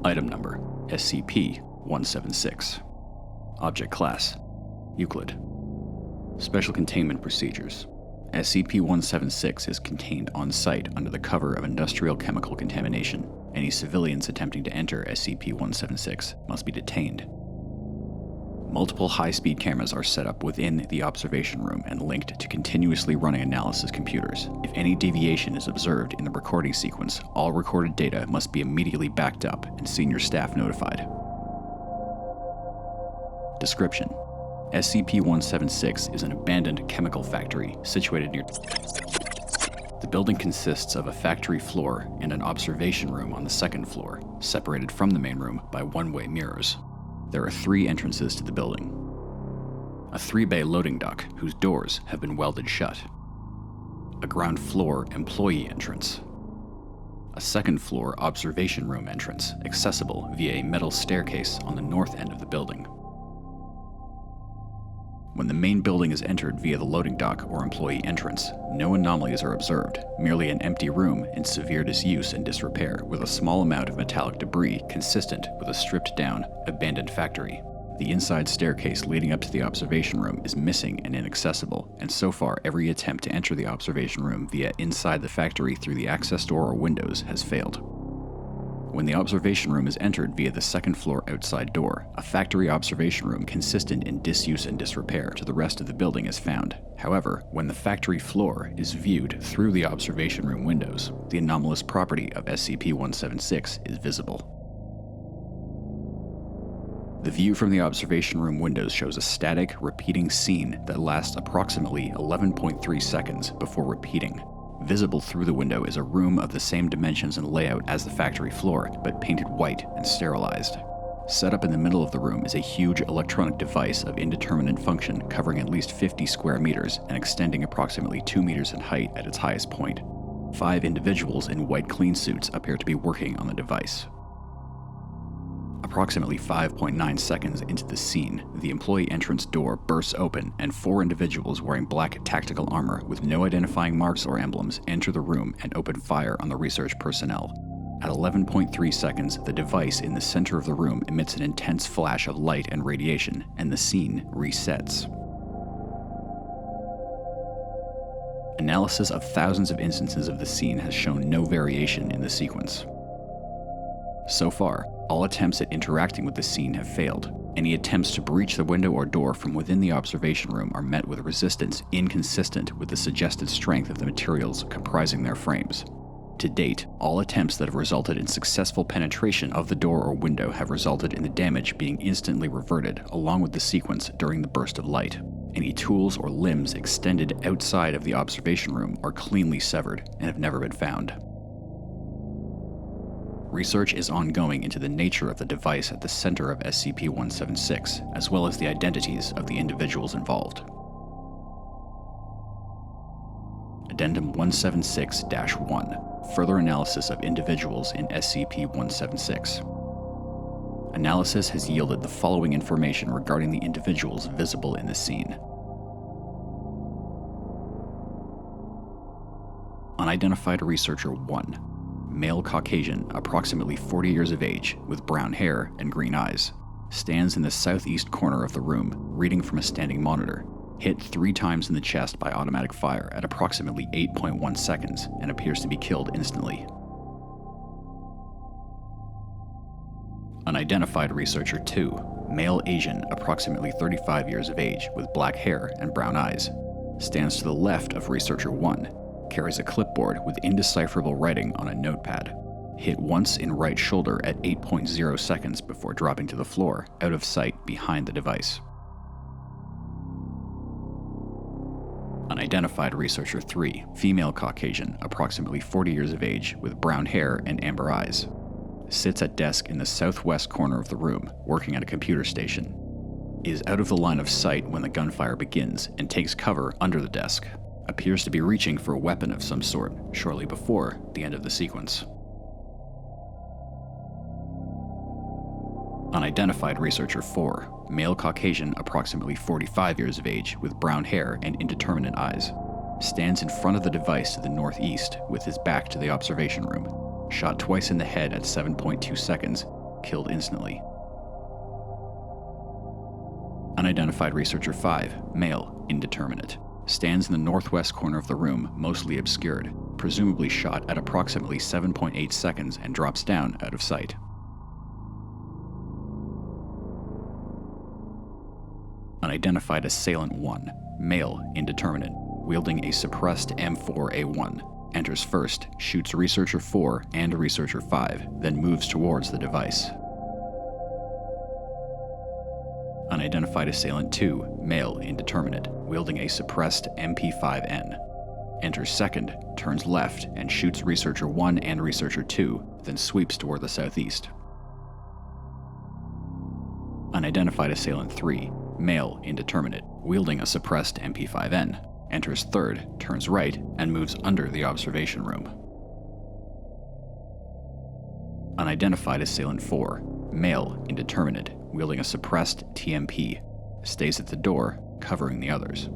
Item Number, SCP-176. Object Class, Euclid. Special Containment Procedures. SCP-176 is contained on-site under the cover of industrial chemical contamination. Any civilians attempting to enter SCP-176 must be detained. Multiple high-speed cameras are set up within the observation room and linked to continuously running analysis computers. If any deviation is observed in the recording sequence, all recorded data must be immediately backed up and senior staff notified. Description: SCP-176 is an abandoned chemical factory situated near. The building consists of a factory floor and an observation room on the second floor, separated from the main room by one-way mirrors. There are 3 entrances to the building. A 3-bay loading dock whose doors have been welded shut. A ground floor employee entrance. A second floor observation room entrance accessible via a metal staircase on the north end of the building. When the main building is entered via the loading dock or employee entrance, no anomalies are observed, merely an empty room in severe disuse and disrepair with a small amount of metallic debris consistent with a stripped-down, abandoned factory. The inside staircase leading up to the observation room is missing and inaccessible, and so far every attempt to enter the observation room via inside the factory through the access door or windows has failed. When the observation room is entered via the second floor outside door, a factory observation room consistent in disuse and disrepair to the rest of the building is found. However, when the factory floor is viewed through the observation room windows, the anomalous property of SCP-176 is visible. The view from the observation room windows shows a static, repeating scene that lasts approximately 11.3 seconds before repeating. Visible through the window is a room of the same dimensions and layout as the factory floor, but painted white and sterilized. Set up in the middle of the room is a huge electronic device of indeterminate function covering at least 50 square meters and extending approximately 2 meters in height at its highest point. 5 individuals in white clean suits appear to be working on the device. Approximately 5.9 seconds into the scene, the employee entrance door bursts open and 4 individuals wearing black tactical armor with no identifying marks or emblems enter the room and open fire on the research personnel. At 11.3 seconds, the device in the center of the room emits an intense flash of light and radiation, and the scene resets. Analysis of thousands of instances of the scene has shown no variation in the sequence. So far, all attempts at interacting with the scene have failed. Any attempts to breach the window or door from within the observation room are met with resistance inconsistent with the suggested strength of the materials comprising their frames. To date, all attempts that have resulted in successful penetration of the door or window have resulted in the damage being instantly reverted along with the sequence during the burst of light. Any tools or limbs extended outside of the observation room are cleanly severed and have never been found. Research is ongoing into the nature of the device at the center of SCP-176, as well as the identities of the individuals involved. Addendum 176-1. Further analysis of individuals in SCP-176. Analysis has yielded the following information regarding the individuals visible in the scene. Unidentified Researcher 1. Male Caucasian, approximately 40 years of age, with brown hair and green eyes. Stands in the southeast corner of the room, reading from a standing monitor. Hit 3 times in the chest by automatic fire at approximately 8.1 seconds and appears to be killed instantly. Unidentified Researcher 2. Male Asian, approximately 35 years of age, with black hair and brown eyes. Stands to the left of Researcher 1. Carries a clipboard with indecipherable writing on a notepad. Hit once in right shoulder at 8.0 seconds before dropping to the floor, out of sight behind the device. Unidentified Researcher 3. Female Caucasian, approximately 40 years of age, with brown hair and amber eyes. Sits at desk in the southwest corner of the room, working at a computer station. Is out of the line of sight when the gunfire begins and takes cover under the desk. Appears to be reaching for a weapon of some sort shortly before the end of the sequence. Unidentified Researcher 4. Male Caucasian, approximately 45 years of age, with brown hair and indeterminate eyes. Stands in front of the device to the northeast with his back to the observation room. Shot twice in the head at 7.2 seconds. killed instantly. Unidentified Researcher 5, male, indeterminate. Stands in the northwest corner of the room, mostly obscured, presumably shot at approximately 7.8 seconds and drops down out of sight. Unidentified Assailant 1, male, indeterminate, wielding a suppressed M4A1. Enters first, shoots Researcher 4 and Researcher 5, then moves towards the device. Unidentified Assailant 2, male, indeterminate, wielding a suppressed MP5N. Enters second, turns left, and shoots Researcher 1 and Researcher 2, then sweeps toward the southeast. Unidentified Assailant 3, male, indeterminate, wielding a suppressed MP5N. Enters third, turns right, and moves under the observation room. Unidentified Assailant 4, male, indeterminate, wielding a suppressed TMP. Stays at the door, covering the others.